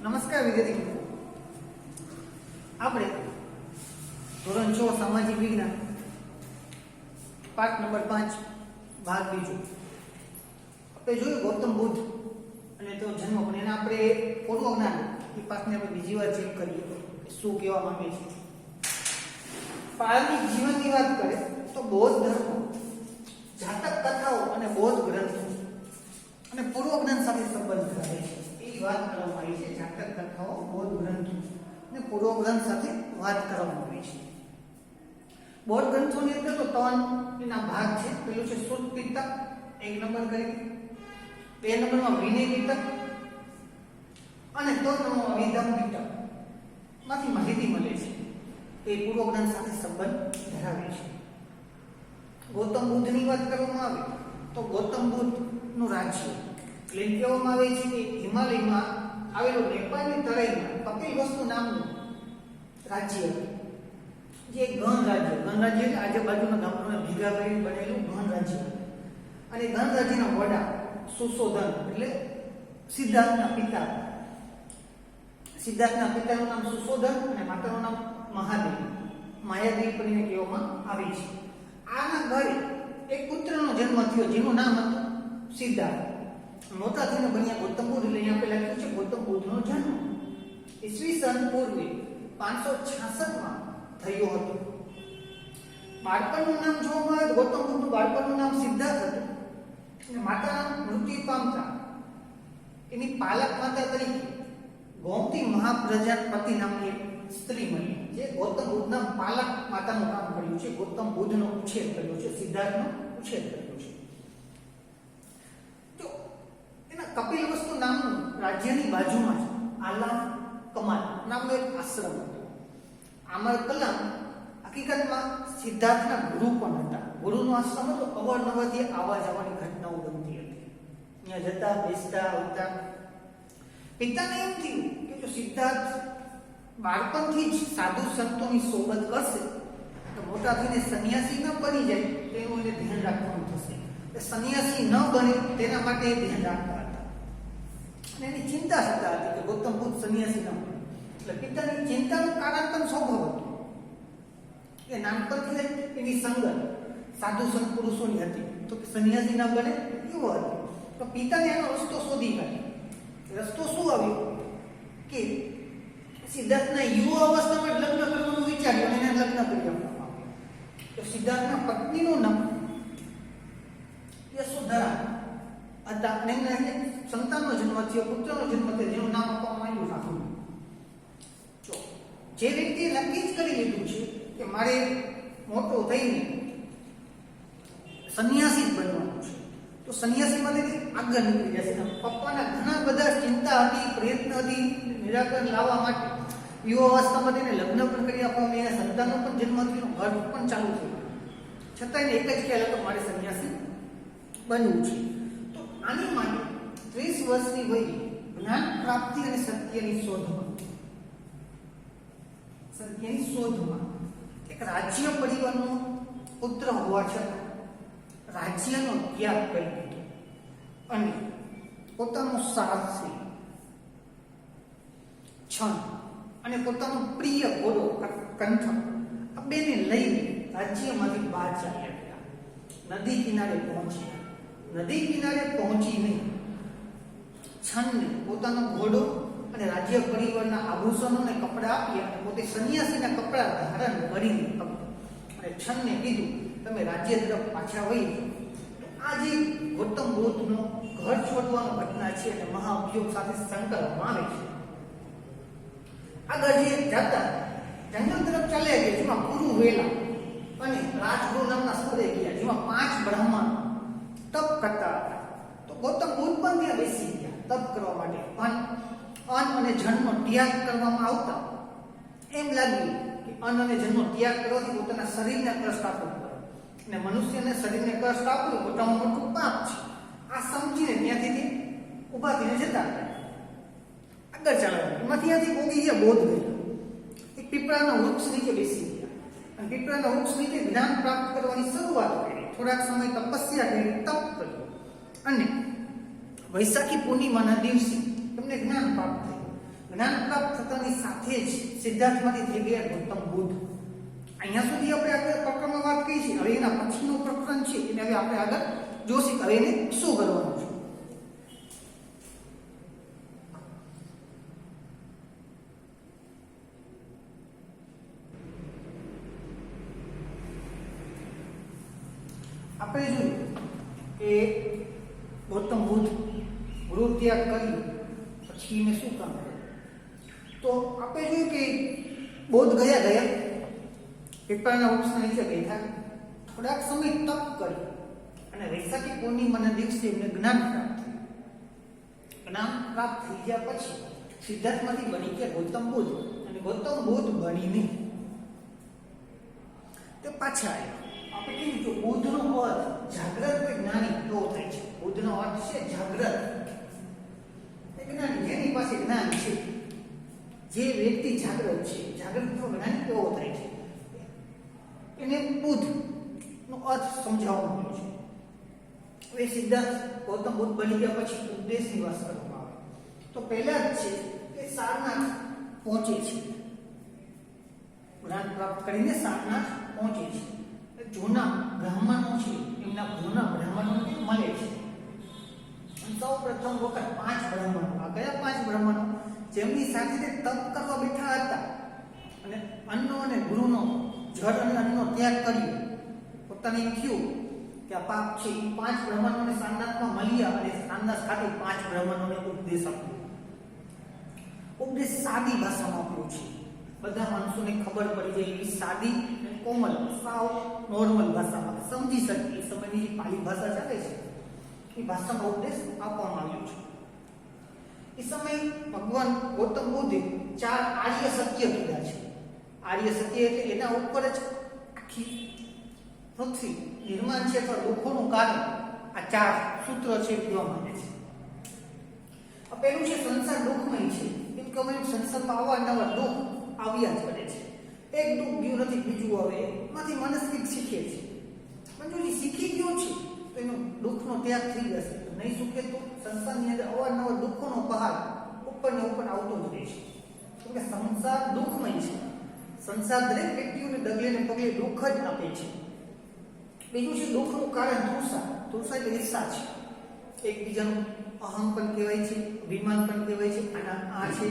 નમસ્કાર વિદ્યાર્થી મિત્રો, આપણે ધોરણ 6 સામાજિક વિજ્ઞાન પાઠ નંબર 5 ભાગ બીજો આપણે જોયું ગૌતમ બુદ્ધ અને તેનો જન્મ. પણ એને આપણે પૂર્વ જ્ઞાન એ પાઠને આપણે બીજી વાર ચેક કરીએ કે શું કહેવા માંગે છે. પ્રારંભિક જીવનની વાત કરે તો બૌદ્ધ ધર્મ, જાતક કથાઓ અને બૌદ્ધ ગ્રંથો અને પૂર્વ જ્ઞાન સાથે સંબંધ ધરાવે છે. વાત કરવામાં આવી છે. જાતક કથાઓ, બૌદ્ધ ગ્રંથો અને પૂર્વ જ્ઞાન સાથે વાત કરવામાં આવી છે. બૌદ્ધ ગ્રંથોની અંદર તો 3 ના ભાગ છે. પેલું છે સુત્ત પિટક, 1 નંબર કરી, 2 નંબરમાં વિનય પિટક અને 3 નંબરમાં અભિધમ પિટક માંથી માહિતી મળે છે. તે પૂર્વ જ્ઞાન સાથે સંબંધ ધરાવે છે. ગૌતમ બુદ્ધની વાત કરવામાં આવે તો ગૌતમ બુદ્ધનું રાજ્ય એટલે કહેવામાં આવે છે કે હિમાલયમાં આવેલું નેપાળની તરાઈમાં કપિલવસ્તુ નામનું રાજ્ય હતું, જે ગણ રાજ્ય એટલે આજુબાજુના ગામોના ભેગા કરીને બનેલું ગણ રાજ્ય હતું. અને ગણ રાજ્યના વડા સુશોધન એટલે સિદ્ધાર્થના પિતાનું નામ સુશોધન અને માતાનું નામ માયાદેવી કરીને કહેવામાં આવે છે. આના ઘરે એક પુત્રનો જન્મ થયો જેનું નામ હતું સિદ્ધાર્થ. મોટા થઈને બન્યા ગૌતમ બુદ્ધ. એટલે અહીંયા આપણે લખ્યું છે ગૌતમ બુદ્ધનો જન્મ ઈસવીસન પૂર્વે 566માં થયો હતો. બાળપણનું નામ જોવામાં આવે તો ગૌતમ બુદ્ધનું બાળપણનું નામ સિદ્ધાર્થ હતું અને માતાના મૃત્યુ પામતા એની પાલક માતા તરીકે ગોમતી મહાપ્રજાપતિ નામની સ્ત્રી મળી, જે ગૌતમ બુદ્ધના પાલક માતાનું કામ કર્યું છે. ગૌતમ બુદ્ધનો ઉછેર કર્યો છે, સિદ્ધાર્થનો ઉછેર કર્યો છે. કપિલવસ્તુ નામનું રાજ્યની બાજુમાં જ આલામ કમાલ નામનો એક આશ્રમ હતો. આમર કલામ હકીકતમાં સિદ્ધાર્થના ગુરુ પણ હતા. ગુરુનો આશ્રમ હતો. અવારનવારથી આવવા જવાની ઘટનાઓ બનતી હતી. ત્યાં જતા, બેસતા, આવતા. પિતાને એમ થયું કે જો સિદ્ધાર્થ બાળપણથી જ સાધુ સંતોની સોબત કરશે તો મોટા થઈને સંન્યાસી ન બની જાય તેનું એને ધ્યાન રાખવાનું થશે. સંન્યાસી ન બને તેના માટે ધ્યાન રાખતા હતા. અને એની ચિંતા થતા હતી કે ગૌતમ બુદ્ધ સંન્યાસી ન બને. એટલે પિતાની ચિંતાનું કારણ પણ સ્વભાવ હતું કે નાનપણથી એની સંગત સાધુ સંત પુરુષોની હતી, તો સંન્યાસી ન બને એવો હતો. તો પિતાને એનો રસ્તો શોધી કાઢ્યો. રસ્તો શું આવ્યો કે સિદ્ધાર્થના યુવા અવસ્થામાં લગ્ન કરવાનું વિચાર્યું અને એને લગ્ન કરી આપવામાં આવ્યું. તો સિદ્ધાર્થના પત્નીનું નામ યશોધરા હતા અને એને સંતાનનો જન્મ થયો, પુત્રનો જન્મ થયો, જેનું નામ આપવામાં આવ્યું રાહુલ. જો જે વ્યક્તિએ નક્કી જ કરી લીધું છે કે મારે મોટો થઈને સંન્યાસી જ બનવાનું છે, તો સંન્યાસી માટે આગળ નીકળી જશે. પપ્પાના ઘણા બધા ચિંતા હતી, પ્રયત્ન હતી નિરાકરણ લાવવા માટે. યુવા અવસ્થામાં તેને લગ્ન પણ કરી આપવામાં, એના સંતાનનો પણ જન્મ થયો, ઘર પણ ચાલુ થયું. છતાં એને એક જ ખ્યાલ હતો મારે સંન્યાસી બનવું છે. તો આની માટે 30 વર્ષની વયે જ્ઞાન પ્રાપ્તિ અને સત્યની શોધમાં એક રાજ્ય પરિવારનો પુત્ર હોવા છતાં રાજ્યનો ત્યાગ કરી દીધો અને પોતાનો સાહસી છંદ અને પોતાનો પ્રિય ઘોડો કંઠ આ બેને લઈને રાજ્યમાંથી બહાર ચાલ્યા ગયા. નદી કિનારે પહોંચીને છંદને પોતાનો ઘોડો અને રાજ્ય પરિવારના આભૂષણો અને કપડાં આપ્યા અને પોતે સંન્યાસીના કપડાં ધારણ કરીને અને છંદને કીધું તમે રાજ્ય તરફ પાછા વહી. આ જે ગૌતમ બુદ્ધનો ઘર છોડવાનો ઘટના છે અને મહાઅભિયોગ સાથે સંકળાવવામાં આવે છે. આગળ જે જતા જંગલ તરફ ચાલ્યા ગયા, જેમાં ગુરુ વેલા અને રાજગુરુ નામના સ્થળે ગયા, જેમાં 5 બ્રાહ્મણ તપ કરતા હતા. તો ગૌતમ બુદ્ધ પણ ત્યાં બેસી ગયા તપ કરવા માટે. પણ અન્ન અને જળનો ત્યાગ કરવામાં આવતા એમ લાગ્યું કે અન્ન અને જળનો ત્યાગ કરવાથી પોતાના શરીરને કષ્ટ આપવું પડે અને મનુષ્યને શરીરને કષ્ટ આપવું મોટામાં મોટું પાપ છે. આ સમજીને ત્યાંથી ઊભા થઈને જતા આગળ ચાલ્યા. એમાં ત્યાંથી પોગી ગયા બોધ ગયા. એક પીપળાના વૃક્ષ નીચે બેસી ગયા અને પીપળાના વૃક્ષ નીચે જ્ઞાન પ્રાપ્ત કરવાની શરૂઆત કરી. થોડાક સમય તપસ્યા કરી, તપ કર્યું અને વૈશાખી પૂર્ણિમાના દિવસે તમને જ્ઞાન પ્રાપ્ત થયું. જ્ઞાન પ્રાપ્ત થતાની સાથે જ સિદ્ધાર્થમાંથી થઈ ગયા ગૌતમ બુદ્ધ. અહીંયા સુધી આપણે આગળ પ્રકરણમાં વાત કરી છે. હવે એના પછીનું પ્રકરણ છે એને હવે આપણે આગળ જોશું. હવે એને શું કરવાનું છે. આપણે જોયું કે ગૌતમ બુદ્ધ ગૃહ ત્યાગ કરી પછી એને શું કામ કર્યું. તો આપણે જોયું કે બૌદ્ધ ગયા પીપળાના વૃક્ષના નીચે બેઠા થોડાક સમય તપ કરી અને વૈશાખી પૂર્ણિમાના દિવસે એમને જ્ઞાન પ્રાપ્ત થયું. જ્ઞાન પ્રાપ્ત થઈ ગયા પછી સિદ્ધાર્થમાંથી બની ગયા ગૌતમ બુદ્ધ. અને ગૌતમ બુદ્ધ બનીને તે પાછા આવ્યા. આપણે કહીએ કે બુદ્ધનો અર્થ જાગ્રત જ્ઞાની એવો થાય છે. બુદ્ધનો અર્થ છે જાગ્રત જ્ઞાની, જેની પાસે જ્ઞાન છે, જે વ્યક્તિ જાગ્રત છે, જાગ્રત જ્ઞાની એવો થાય છે. એને બુદ્ધ નો અર્થ સમજાવવામાં આવ્યો છે. હવે સિદ્ધાર્થ ગૌતમ બુદ્ધ બની ગયા પછી ઉપદેશની વાત કરવામાં આવે તો પહેલા જ છે કે સારનાથ પહોંચે છે. જ્ઞાન પ્રાપ્ત કરીને સારનાથ પહોંચે છે. જૂના બ્રાહ્મણો છે એમના જૂના બ્રાહ્મણોને મળે છે. સૌ પ્રથમ વખત 5 બ્રાહ્મણો, આ કયા 5 બ્રાહ્મણો? જેમની સાથે તે તપ કરવા બેઠા હતા અને અન્નો અને ગુરુનો જળ અને અન્નનો ત્યાગ કર્યો. પોતાને એમ થયું કે આ પાપ છે. 5 બ્રાહ્મણોને સારનાથમાં મળ્યા અને સારનાથ ખાતે 5 બ્રાહ્મણોને ઉપદેશ આપ્યો. ઉપદેશ સાદી ભાષામાં આપ્યો છે. બધા માણસોને ખબર પડી જાય એવી સાદી અને કોમલ, સાવ નોર્મલ ભાષામાં સમજી શકે એ સમયની જે પાલી ભાષા ચાલે છે એ ભાષામાં ઉપદેશ આપવામાં આવ્યો છે. એ સમય ભગવાન ગૌતમ બુદ્ધે 4 આર્ય સત્ય કીધા છે. આર્ય સત્ય એટલે એના ઉપર જ આખી પૃથ્વી નિર્માણ છે અથવા દુઃખોનું કારણ આ 4 સૂત્રો છે કહેવામાં આવે છે. આ પહેલું છે સંસાર દુઃખમય છે. એમ કે અમે સંસારમાં અવારનવાર દુઃખ આવ્યા જ કરે છે. એક દુઃખ ગયું નથી બીજું આવે, એમાંથી માણસ કંઈક શીખે છે. પણ જો એ શીખી ગયો છે તો એનો દુઃખનો ત્યાગ થઈ જશે. નહીં શીખે તો સંસારની અંદર અવારનવાર દુઃખોનો પહાડ ઉપર ને ઉપર આવતો જ રહે છે. કેમ કે સંસાર દુઃખમય છે. સંસાર દરેક વ્યક્તિઓને ડગલે ને પગલે દુઃખ જ આપે છે. બીજું છે દુઃખનું કારણ તૃષા. તૃષા એટલે ઈર્ષા છે. એકબીજાનું અહમ પણ કહેવાય છે, અભિમાન પણ કહેવાય છે. આ છે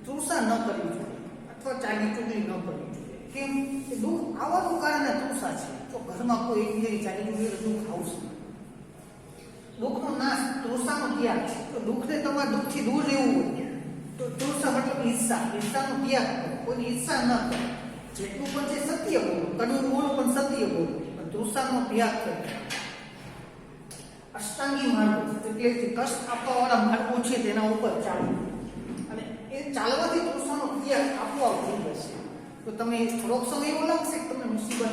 તૃષા ન કરવી જોઈએ અથવા ચાલી ચૂકલી ન કરવી જોઈએ. કેમ કે દુઃખ આવવાનું કારણ તૃષા છે. તો ઘરમાં કોઈ એકબીજાની ચાલી ચૂકલી દુઃખ આવશે. દુઃખનો નાશ તૃષાનો ત્યાગ છે. તો દુઃખને તમારે દુઃખથી દૂર રહેવું હોય તો તૃષા મતલબ ઈર્ષા, ઈર્ષાનો ત્યાગ કરો. કોઈની ઈર્ષા ન કરો. જેટલું પણ છે સત્ય બોલો, કડવું બોલો પણ સત્ય બોલો, પણ તૃષાનો ત્યાગ કરો. અષ્ટાંગી માર્ગો એટલે કષ્ટ આપવા વાળા માર્ગો છે તેના ઉપર ચાલવું અને એ ચાલવાથી તૃષાનો ત્યાગ આપોઆપ થઈ જશે. તો તમે થોડોક સમય એવો લાગશે કે તમને મુસીબત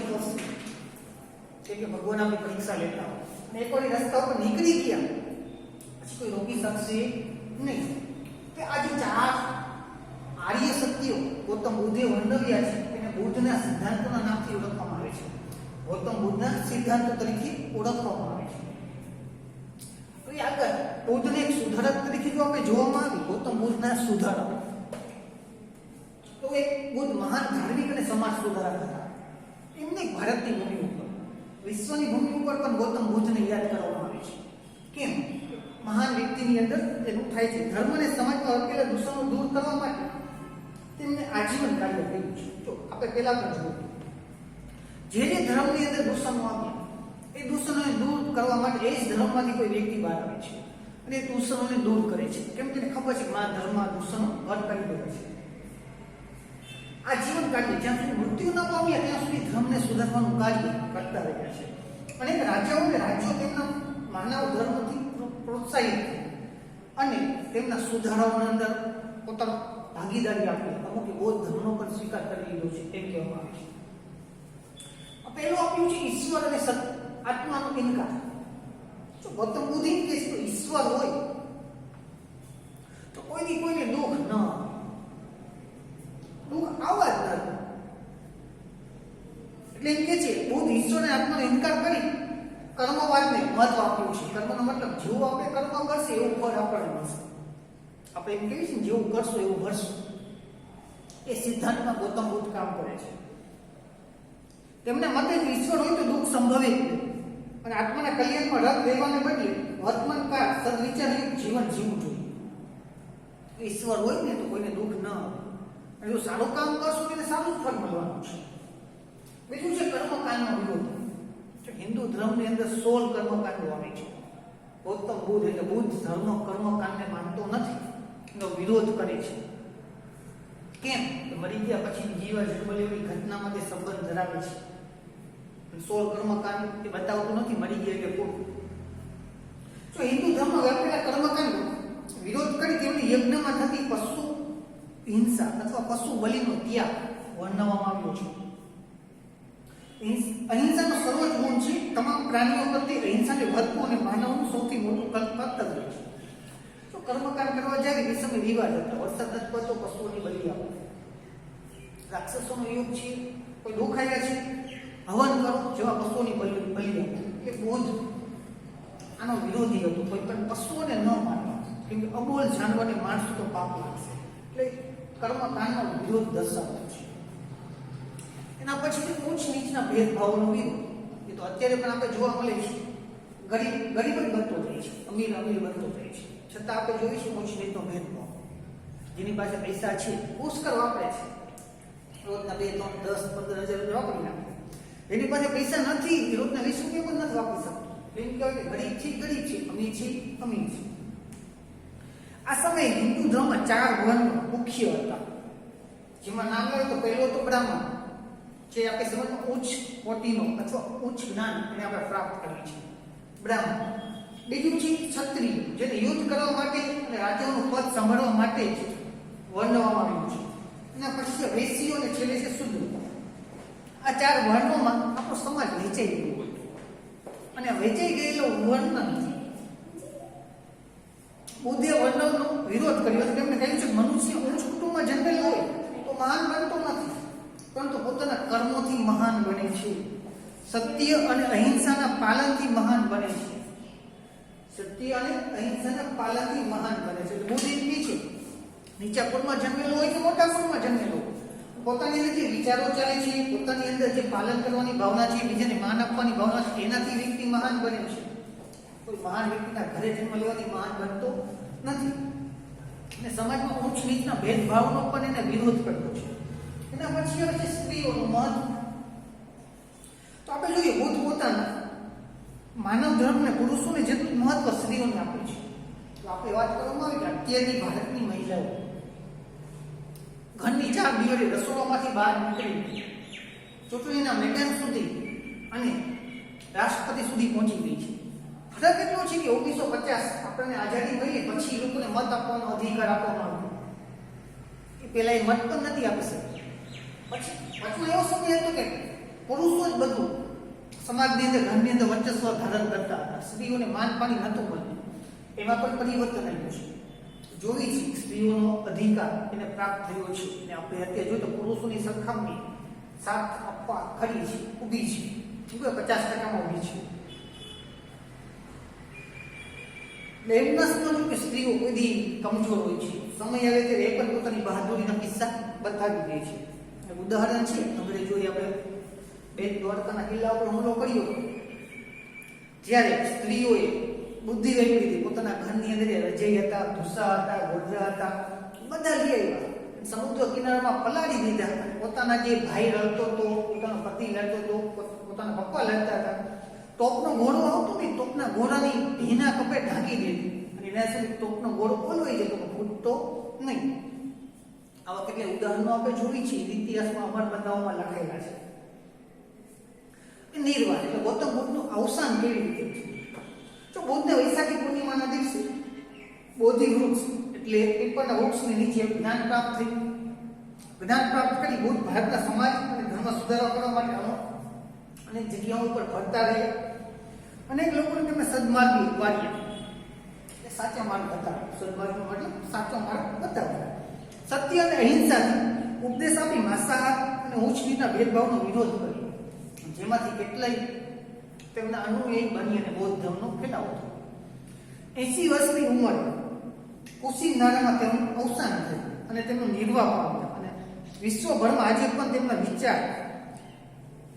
થશે કે ભગવાન આપણી પરીક્ષા લેતા હોય અને એકવાર રસ્તા ઉપર નીકળી ગયા પછી કોઈ રોકી શકશે નહીં. કે આ જે 4 આર્ય સત્યો ગૌતમ બુદ્ધે વર્ણવ્યા છે એને બુદ્ધના સિદ્ધાંતોના નામથી ઓળખવામાં આવે છે. ગૌતમ બુદ્ધના સિદ્ધાંતો તરીકે ઓળખવામાં આવે છે. આગળ બુદ્ધને એક સુધારક તરીકે જો આપણે જોવામાં આવી ગૌતમ બુદ્ધના સુધારક તો એક બુદ્ધ મહાન ધાર્મિક અને સમાજ સુધારક હતા. એમને ભારતની ભૂમિ ઉપર, વિશ્વની ભૂમિ ઉપર પણ ગૌતમ બુદ્ધને યાદ કરવામાં આવે છે. કેમ? મહાન વ્યક્તિની અંદર એવું થાય છે ધર્મ અને સમાજમાં અટકેલા દૂષણો દૂર કરવા માટે તેમને આજીવન કાર્ય કર્યું છે. જો આપણે પહેલા પણ જોયું જે ધર્મની અંદર દૂષણો આવ્યા એ દૂષણોને દૂર કરવા માટે એ જ ધર્મમાંથી કોઈ વ્યક્તિ બહાર આવે છે અને એ દૂષણોને દૂર કરે છે. કેમ કે ખબર છે કે મારા ધર્મમાં દૂષણો ઘર કરી દે છે. આ જીવન કાર્ય જ્યાં સુધી મૃત્યુ ન પામ્યા ત્યાં સુધી ધર્મને સુધારવાનું કાર્ય કરતા રહ્યા છે. અનેક રાજ્યો તેમના માનવ ધર્મથી પ્રોત્સાહિત અને તેમના સુધારાઓની અંદર પોતાનો ભાગીદારી આપી. અમુક બૌદ્ધ ધર્મનો પણ સ્વીકાર કરી લીધો છે એમ કહેવામાં આવે છે. પહેલું આપ્યું છે ઈશ્વર અને સત્ય, આત્માનો ઇનકાર. જો ગૌતમ બુદ્ધ એમ કહે છે કે ઈશ્વર હોય તો કોઈને દુઃખ ન આવે. દુઃખ આવવા જ નથી. એટલે એમ કે છે બુદ્ધ ઈશ્વર અને આત્માનો ઇનકાર કરી કર્મવાદને મહત્વ આપ્યું છે. કર્મનો મતલબ જેવું આપણે કર્મ કરશે એવું ફળ આપણને મળશે. આપણે એમ કહીએ છીએ ને, જેવું કરશો એવું ભરશો. એ સિદ્ધાંતમાં ગૌતમ બુદ્ધ કામ કરે છે. તેમને મતે ઈશ્વર હોય તો દુઃખ સંભવિત અને આત્માના કલ્યાણમાં રત રહેવાને બદલે વર્તમાન કાળ સદવિચારયુક્ત જીવન જીવવું જોઈએ. ઈશ્વર હોય ને તો કોઈને દુઃખ ન આવે. અને જો સારું કામ કરશો તો એને સારું ફળ મળવાનું છે. બીજું છે કર્મકાંડનો વિરોધ. હિન્દુ ધર્મની અંદર 16 કર્મકાંડો આવે છે. ગૌતમ બુદ્ધ એટલે બુદ્ધ ધર્મનો કર્મકાંડને માનતો નથી, એનો વિરોધ કરે છે. કેમ? તો મરી ગયા પછી જીવા જન્મ લેવાની ઘટનામાં તે સંબંધ ધરાવે છે. 16 કર્મકાંડ એ બતાવતું નથી મરી ગયા એટલે પૂરું. જો હિન્દુ ધર્મમાં વ્યાપેલા કર્મકાંડો વિરોધ કરી તેમની યજ્ઞમાં થતી પશુ હિંસા અથવા પશુ બલિનો ત્યાગ વર્ણવવામાં આવ્યો છે. અહિંસાનો સર્વોચ્ચ ગુણ છે. તમામ પ્રાણીઓ પ્રત્યે અહિંસાને વધવું અને માનવનું સૌથી મોટું કર્તવ્ય છે. તો કર્મકાંડ કરવા જાય એ સમય રિવાજ હતા. વરસાદ નથી પડતો, પશુઓની બલિ આપો. રાક્ષસોનો યુગ છે, કોઈ દુઃખ આવ્યા છે, હવન કરો, જેવા પશુઓની બલિ આપો. એટલે બુદ્ધ આનો વિરોધી હતો. કોઈ પણ પશુઓને ન મારવા, કેમ કે અબોલ જાનવરને મારશો તો પાપ લાગશે. એટલે કર્મકાંડનો વિરોધ દર્શાવતો છે. એના પછી ઉચ્ચ નીચના ભેદભાવનો વિરોધ. એ તો અત્યારે પણ આપણે જોવા મળે છે. ગરીબ ગરીબ જ બનતો જાય છે, અમીર અમીર બનતો જાય છે. છતાં આપણે જોઈએ છીએ ઉચ્ચ નીચનો ભેદભાવ. જેની પાસે પૈસા છે પુષ્કળ વાપરે છે, રોજના 2, 3, 10, 15 હજાર વાપરી નાખે. એની પાસે પૈસા નથી, રોજના 20 રૂપિયા પણ નથી વાપરી શકતો. એમ કહેવાય કે ગરીબ છે, અમીર છે, અમીર છે. આ સમયે હિન્દુ ધર્મમાં 4 વર્ણ મુખ્ય હતા. જેમાં નામ લે તો પહેલો તો બ્રાહ્મણ, જે આપણે સમજમાં ઉચ્ચ કોટીનો અથવા ઉચ્ચ જ્ઞાન એને આપણે પ્રાપ્ત કરીએ છીએ, બ્રાહ્મણ. બીજું છે ક્ષત્રિય, જેને યુદ્ધ કરવા માટે અને રાજાનું પદ સંભાળવા માટે જ વર્ણવવામાં આવ્યું છે. એના પછી વૈશ્યો અને છેલ્લે છે શુદ્ર. આ 4 વર્ણોમાં આપણો સમાજ વહેંચાઈ ગયો હોય અને વહેંચાઈ ગયેલો વર્ણ નથી. બુદ્ધે વર્ણનો વિરોધ કર્યો છે. તેમણે કહ્યું છે કે મનુષ્ય ઉચ્ચ કુટુંબમાં જન્મેલો હોય તો મહાન બનતો નથી, પરંતુ પોતાના કર્મોથી મહાન બને છે. સત્ય અને અહિંસાના પાલનથી મહાન બને છે. સત્ય અને અહિંસાના પાલનથી મહાન બને છે. બુદ્ધ એમ કહે છે નીચા કુળમાં જન્મેલો હોય કે મોટા કુળમાં જન્મેલો હોય, પોતાની અંદર જે વિચારો ચાલે છે, પોતાની અંદર જે પાલન કરવાની ભાવના છે, બીજાને માન આપવાની ભાવના છે, એનાથી વ્યક્તિ મહાન બને છે. કોઈ મહાન વ્યક્તિના ઘરે જન્મ લેવાથી મહાન બનતો નથી. અને સમાજમાં ઉચ્ચ નીચના ભેદભાવનો પણ એને વિરોધ કર્યો છે. એના પછી આવે છે સ્ત્રીઓનું મહત્વ. તો આપણે જોઈએ બુદ્ધ પોતાના માનવ ધર્મને પુરુષોને જેટલું મહત્વ સ્ત્રીઓને આપે છે. તો આપણે વાત કરવામાં આવી કે અત્યારની ભારતની મહિલાઓ ઘરની 4 દિવાળી રસોડામાંથી બહાર નીકળી ચૂંટણીના મેદાન સુધી અને રાષ્ટ્રપતિ સુધી પહોંચી ગઈ છે. ફરક એટલો છે કે 1950 આપણને આઝાદી મળી પછી લોકોને મત આપવાનો અધિકાર આપવામાં આવ્યો. એ પહેલા એ મત પણ નથી આપી શકતા. પછી એવો સમય હતો કે પુરુષો જ બધું સમાજની અંદર, ઘરની અંદર વર્ચસ્વ ધારણ કરતા હતા. સ્ત્રીઓને માન પાણી નહોતું મળતું. એમાં પણ પરિવર્તન આવ્યું છે. જોઈ છે સ્ત્રીઓનો અધિકાર એને પ્રાપ્ત થયો છે. અને આપણે અત્યારે જોઈએ તો પુરુષોની સરખામણી સાથ આપવા ખરી છે, ઊભી છે. 50% ઊભી છે. એમ ન સમજવું કે સ્ત્રીઓ બધી કમજોર હોય છે. સમય આવે ત્યારે એ પણ પોતાની બહાદુરીના કિસ્સા બતાવી દે છે. ઉદાહરણ છે અંગ્રેજોએ આપણે બેટ દ્વારકાના કિલ્લા ઉપર હુમલો કર્યો, જ્યારે સ્ત્રીઓએ બુદ્ધિ વેઠવી હતી. પોતાના ઘરની અંદર રજઈ હતા, ધુસા હતા, ગોધરા હતા, બધા લઈ આવ્યા. સમુદ્ર કિનારામાં પલાળી દીધા. પોતાના જે ભાઈ લડતો હતો, પોતાનો પતિ લડતો હતો, પોતાના પપ્પા લડતા હતા. ટોપનો ઘોડો આવતો ને, ટોપના ઘોડાની ભીના કપે ઢાંકી દીધી અને એના સુધી ટોપનો ઘોડો ઓલવાઈ જતો, ફૂટતો નહીં. આવા કેટલાય ઉદાહરણો આપણે જોઈ છે, ઇતિહાસમાં અમર બંધાઓમાં લખાયેલા છે. નિર્વાણ એટલે ગૌતમ બુદ્ધનું અવસાન કેવી રીતે છે? જો બુદ્ધને વૈશાખી પૂર્ણિમાના દિવસે બોધિ વૃક્ષ એટલે પીપળના વૃક્ષની નીચે જ્ઞાન પ્રાપ્ત થયું. જ્ઞાન પ્રાપ્ત કરી બુદ્ધ ભારતના સમાજ અને ધર્મ સુધારો કરવા માટે અનેક જગ્યાઓ ઉપર ફરતા રહ્યા. અનેક લોકોને તેમને સદમાર્ગ વાળ્યા, એટલે સાચા માર્ગ બતાવ્યા. સદમાર્ગનો મતલબ સાચો માર્ગ બતાવ્યો. સત્ય અને અહિંસાથી ઉપદેશ આપી માંસાહાર અને ઉચ્ચ નીચના ભેદભાવનો વિરોધ કર્યો, જેમાંથી કેટલાય તેમના અનુયાયી બની અને બૌદ્ધ ધર્મનો ફેલાવો થયો. 80 વર્ષની ઉંમરે ઉસીનારામાં તેમનું અવસાન થયું અને તેમનો નિર્વાહ પામ્યા અને વિશ્વભરમાં આજે પણ તેમના વિચાર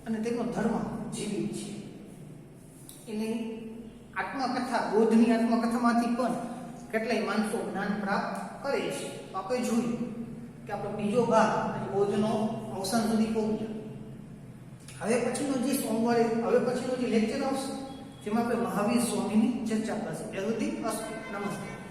અને તેમનો ધર્મ જીવિત છે. એટલે આત્મકથા, બૌદ્ધની આત્મકથામાંથી પણ કેટલાય માણસો જ્ઞાન પ્રાપ્ત કરે છે. આપણે જોયું કે આપણો બીજો ભાગ બૌદ્ધનો અવસાન સુધી પહોંચ્યો. હવે પછીનો જે સોમવારે હવે પછીનો જે લેક્ચર આવશે જેમાં આપણે મહાવીર સ્વામીની ચર્ચા કરશે. અસ્તુ. નમસ્તે.